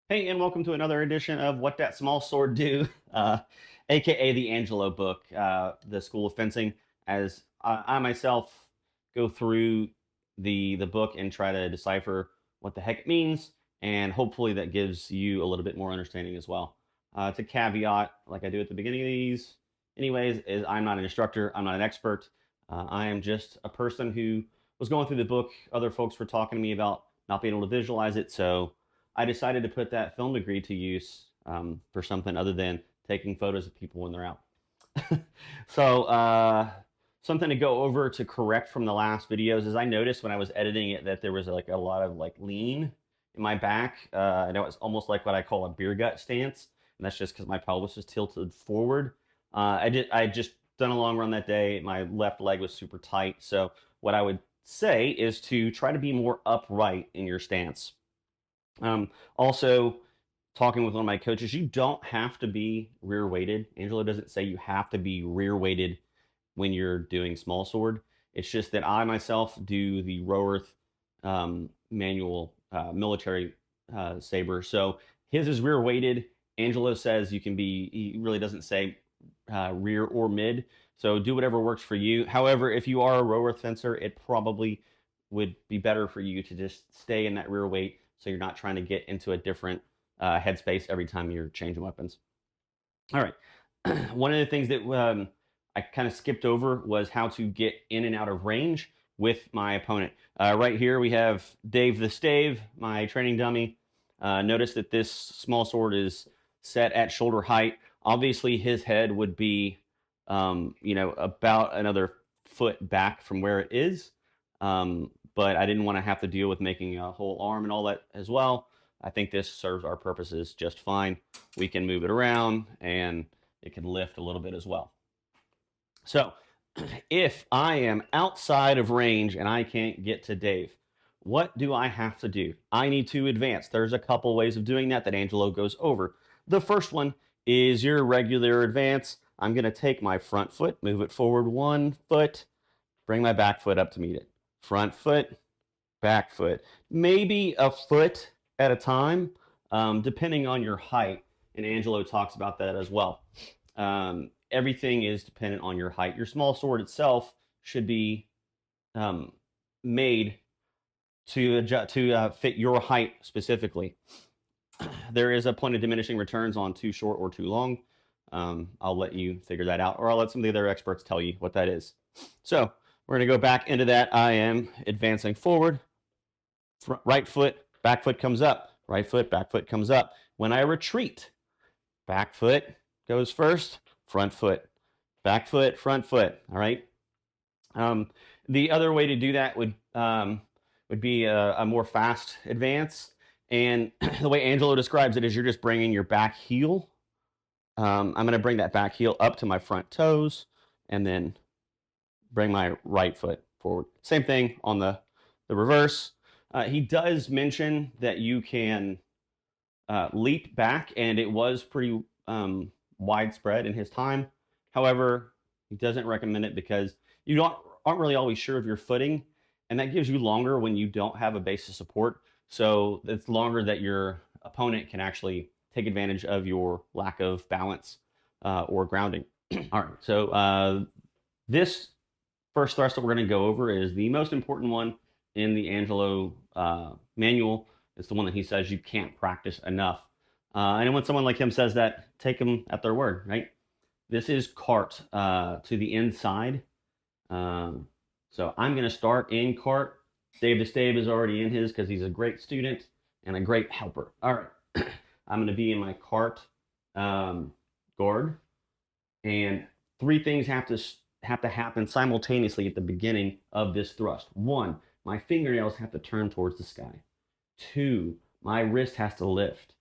Hey, and welcome to another edition of What That Small Sword Do, aka the Angelo book, the School of Fencing. As I myself go through the book and try to decipher what the heck it means, and hopefully that gives you a little bit more understanding as well. To caveat, like I do at the beginning of these, anyways, is I'm not an instructor, I'm not an expert. I am just a person who was going through the book. Other folks were talking to me about not being able to visualize it, so I decided to put that film degree to use for something other than taking photos of people when they're out. so something to go over to correct from the last videos is I noticed when I was editing it that there was like a lot of like lean in my back. And it was almost like what I call a beer gut stance, and that's just because my pelvis was tilted forward. I just done a long run that day. My left leg was super tight. So what I would say is to try to be more upright in your stance. Also, talking with one of my coaches, you don't have to be rear weighted. Angelo doesn't say you have to be rear weighted when you're doing small sword. It's just that I myself do the Roworth manual military saber. So his is rear weighted. Angelo says you can be, he really doesn't say rear or mid. So do whatever works for you. However, if you are a Roworth fencer, it probably would be better for you to just stay in that rear weight so you're not trying to get into a different headspace every time you're changing weapons. All right. One of the things that I kind of skipped over was how to get in and out of range with my opponent. Right here we have Dave the Stave, my training dummy. Notice that this small sword is set at shoulder height. Obviously, his head would be, about another foot back from where it is. But I didn't want to have to deal with making a whole arm and all that as well. I think this serves our purposes just fine. We can move it around and it can lift a little bit as well. So if I am outside of range and I can't get to Dave, what do I have to do? I need to advance. There's a couple ways of doing that Angelo goes over. The first one is your regular advance. I'm going to take my front foot, move it forward 1 foot, bring my back foot up to meet it. Front foot, back foot, maybe a foot at a time, depending on your height. And Angelo talks about that as well. Everything is dependent on your height. Your small sword itself should be made to adjust to fit your height specifically. There is a point of diminishing returns on too short or too long. I'll let you figure that out, or I'll let some of the other experts tell you what that is. So we're going to go back into that. I am advancing forward. Right foot, back foot comes up. Right foot, back foot comes up. When I retreat, back foot goes first, front foot, back foot, front foot. All right. The other way to do that would be a more fast advance. And the way Angelo describes it is you're just bringing your back heel. I'm going to bring that back heel up to my front toes and then bring my right foot forward. Same thing on the reverse. He does mention that you can leap back, and it was pretty widespread in his time. However, he doesn't recommend it because you aren't really always sure of your footing, and that gives you longer when you don't have a base of support. So it's longer that your opponent can actually take advantage of your lack of balance or grounding. All right, so this first thrust that we're going to go over is the most important one in the Angelo manual. It's the one that he says you can't practice enough. And when someone like him says that, take them at their word, right? This is carte to the inside. So I'm going to start in carte. Stave the Stave is already in his because he's a great student and a great helper. All right. I'm going to be in my carte guard. And three things have to happen simultaneously at the beginning of this thrust. One, my fingernails have to turn towards the sky. Two, my wrist has to lift.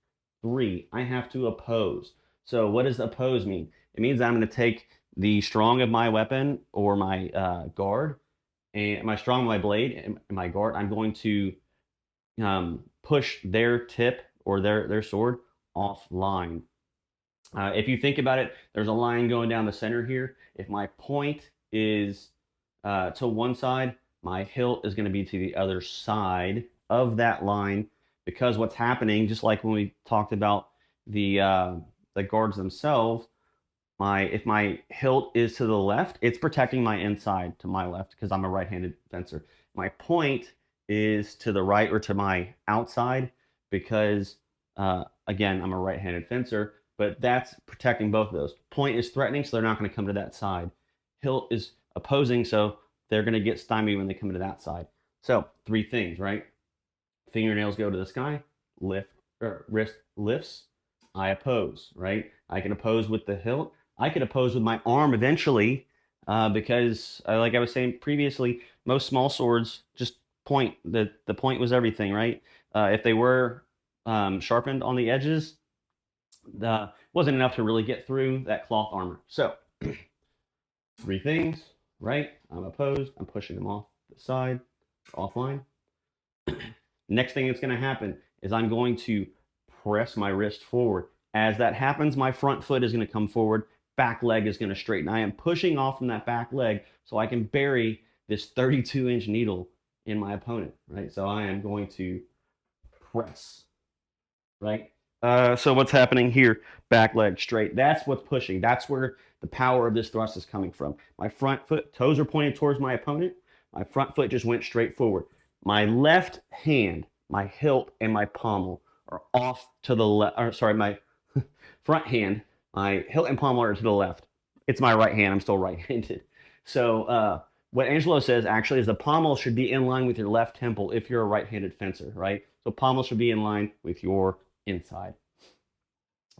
Three, I have to oppose. So what does oppose mean? It means I'm going to take the strong of my weapon or my guard and my strong of my blade and my guard. I'm going to push their tip or their sword offline. If you think about it, there's a line going down the center here. If my point is to one side, my hilt is going to be to the other side of that line. because what's happening, just like when we talked about the guards themselves, if my hilt is to the left, it's protecting my inside to my left because I'm a right-handed fencer. My point is to the right or to my outside because again, I'm a right-handed fencer, but that's protecting both of those. Point is threatening, so they're not going to come to that side. Hilt is opposing, so they're going to get stymied when they come to that side. So three things, right? Fingernails go to the sky, lift or wrist lifts. I oppose, right? I can oppose with the hilt. I could oppose with my arm eventually, because like I was saying previously, most small swords just point. The point was everything, right? If they were sharpened on the edges, wasn't enough to really get through that cloth armor. So three things, right? I'm opposed. I'm pushing them off the side, offline. Next thing that's going to happen is I'm going to press my wrist forward. As that happens, my front foot is going to come forward, back leg is going to straighten. I am pushing off from that back leg so I can bury this 32-inch needle in my opponent, right? So I am going to press, right? So what's happening here? Back leg straight. That's what's pushing. That's where the power of this thrust is coming from. My front foot, toes are pointed towards my opponent. My front foot just went straight forward. My left hand, my hilt, and my pommel are off to the left. Or sorry, my front hand, my hilt and pommel are to the left. It's my right hand. I'm still right-handed. So what Angelo says actually is the pommel should be in line with your left temple if you're a right-handed fencer, right? So pommel should be in line with your inside.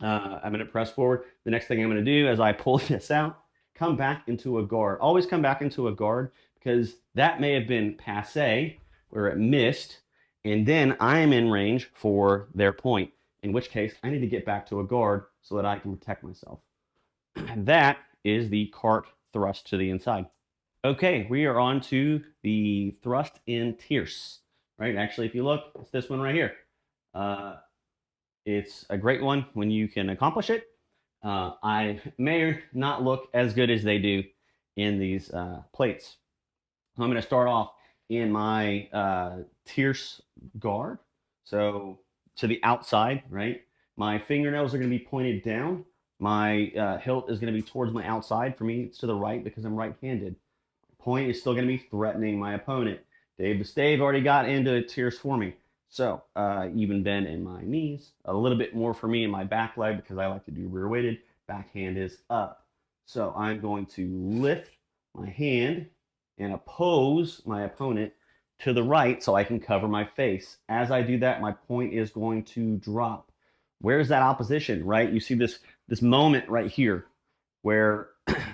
I'm going to press forward. The next thing I'm going to do as I pull this out, come back into a guard. Always come back into a guard because that may have been passe where it missed, and then I am in range for their point, in which case I need to get back to a guard so that I can protect myself. And that is the carte thrust to the inside. Okay, we are on to the thrust in tierce, right? Actually, if you look, it's this one right here. It's a great one when you can accomplish it. I may not look as good as they do in these plates. I'm going to start off in my tierce guard. So to the outside, right? My fingernails are going to be pointed down. My hilt is going to be towards my outside. For me, it's to the right because I'm right-handed. Point is still going to be threatening my opponent. Dave the Stave already got into tierce for me. So even bend in my knees, a little bit more for me in my back leg because I like to do rear weighted. Backhand is up. So I'm going to lift my hand and oppose my opponent to the right so I can cover my face. As I do that, my point is going to drop. Where's that opposition, right? You see this moment right here where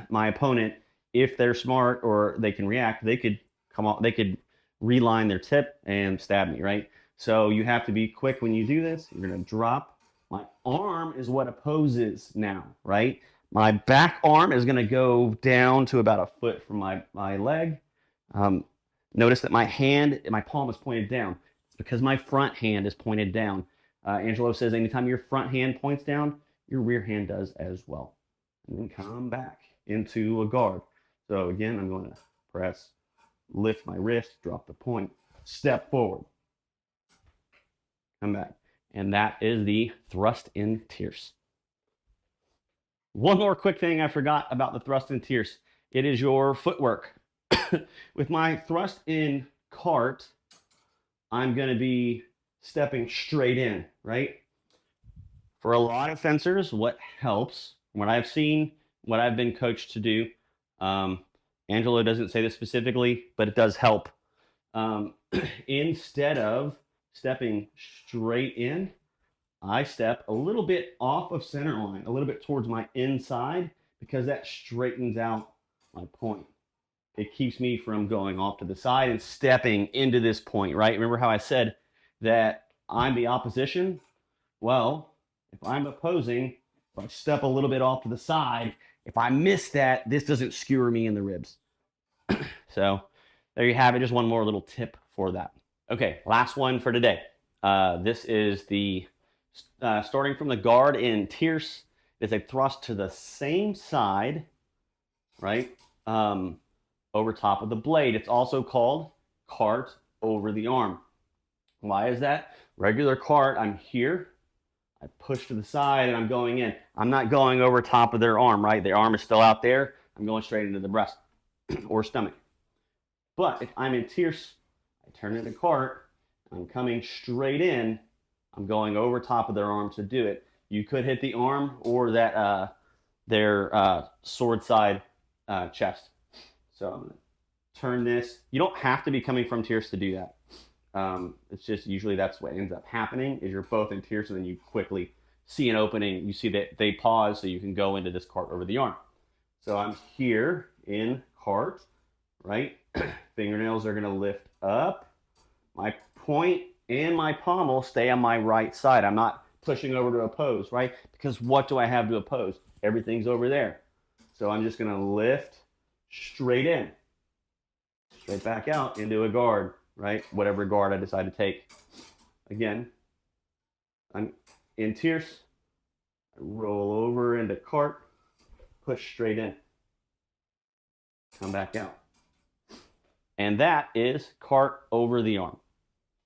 my opponent, if they're smart or they can react, they could come on, they could reline their tip and stab me, right? So you have to be quick when you do this. You're going to drop. My arm is what opposes now, right? My back arm is going to go down to about a foot from my leg. Notice that my palm is pointed down. It's because my front hand is pointed down. Angelo says anytime your front hand points down, your rear hand does as well. And then come back into a guard. So again, I'm going to press, lift my wrist, drop the point, step forward. Come back. And that is the thrust in tierce. One more quick thing I forgot about the thrust in tierce. It is your footwork. With my thrust in carte, I'm going to be stepping straight in, right? For a lot of fencers, what helps, what I've seen, what I've been coached to do, Angelo doesn't say this specifically, but it does help. Instead of stepping straight in, I step a little bit off of center line, a little bit towards my inside, because that straightens out my point. It keeps me from going off to the side and stepping into this point, right? Remember how I said that I'm the opposition? Well, if I'm opposing, if I step a little bit off to the side, if I miss that, this doesn't skewer me in the ribs. So there you have it. Just one more little tip for that. Okay, last one for today. This is the starting from the guard in tierce. It's a thrust to the same side, right? Over top of the blade. It's also called carte over the arm. Why is that? Regular carte, I'm here, I push to the side and I'm going in. I'm not going over top of their arm, right? Their arm is still out there. I'm going straight into the breast or stomach. But if I'm in tierce, I turn into carte, I'm coming straight in, I'm going over top of their arm to do it. You could hit the arm or that their sword side chest. So I'm going to turn this. You don't have to be coming from tierce to do that. It's just usually that's what ends up happening is you're both in tierce and then you quickly see an opening. You see that they pause so you can go into this carte over the arm. So I'm here in carte, right? Fingernails are going to lift up. My point and my pommel stay on my right side. I'm not pushing over to oppose, right? Because what do I have to oppose? Everything's over there. So I'm just going to lift straight in, straight back out into a guard, right? Whatever guard I decide to take. Again, I'm in tierce. I roll over into carte, push straight in, come back out. And that is carte over the arm.